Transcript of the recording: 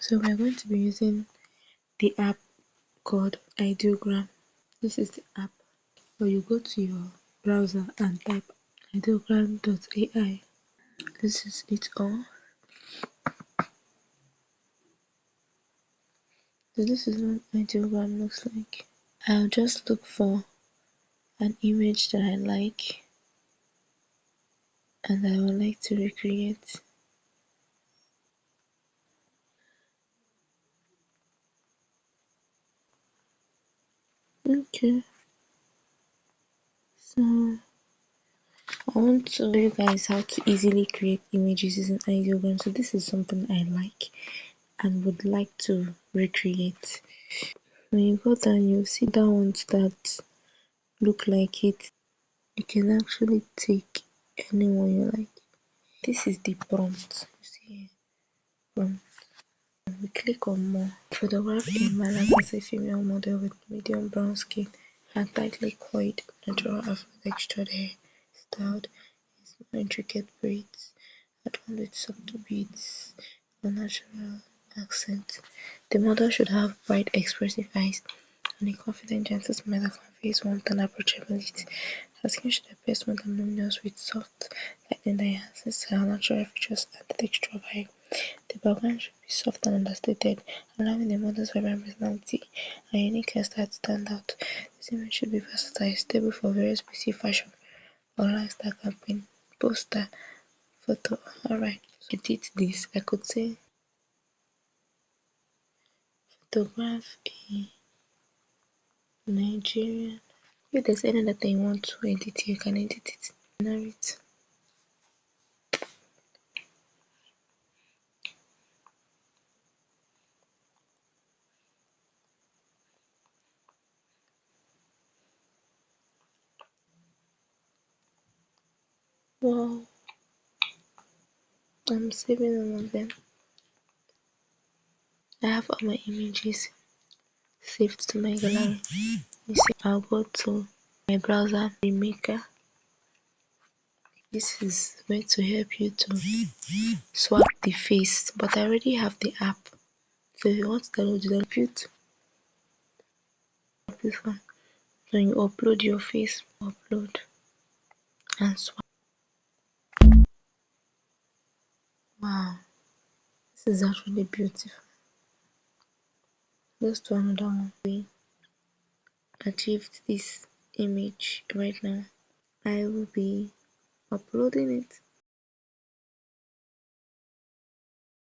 So we're going to be using the app called Ideogram. This is the app. So you go to your browser and type ideogram.ai. This is it all. So this is what Ideogram looks like. I'll just look for an image that I like and I would like to recreate. Okay, so I want to show you guys how to easily create images using Ideogram. So this is something I like and would like to recreate. When you go down, you'll see that ones that look like it. You can actually take anyone you like. This is the prompt. You see here, prompt. We click on more. Photograph a man as a female model with medium brown skin and tightly coiled natural afro textured hair, styled in small intricate braids, adorned with subtle beads or natural accents. The model should have bright, expressive eyes and a confident, gentle smile that conveys warmth and approachability. Her skin should appear smooth and luminous with soft lighting that enhances her natural features and the texture of her. The background should be soft and understated, allowing the model's vibrant personality and unique hairstyle to stand out. This image should be versatile, stable for various busy fashion or lifestyle campaign, poster, photo. Alright, so edit this. I could say photograph a Nigerian. If there's any that you want to edit, you can edit it. Narrate. Wow, I'm saving all of them. I have all my images saved to my gallery. You see, I'll go to my browser, remaker. This is going to help you to swap the face, but I already have the app. So if you want to download it, then this one. Then you upload your face, upload and swap. Wow, this is actually beautiful. Let's do another one. We achieved this image right now. I will be uploading it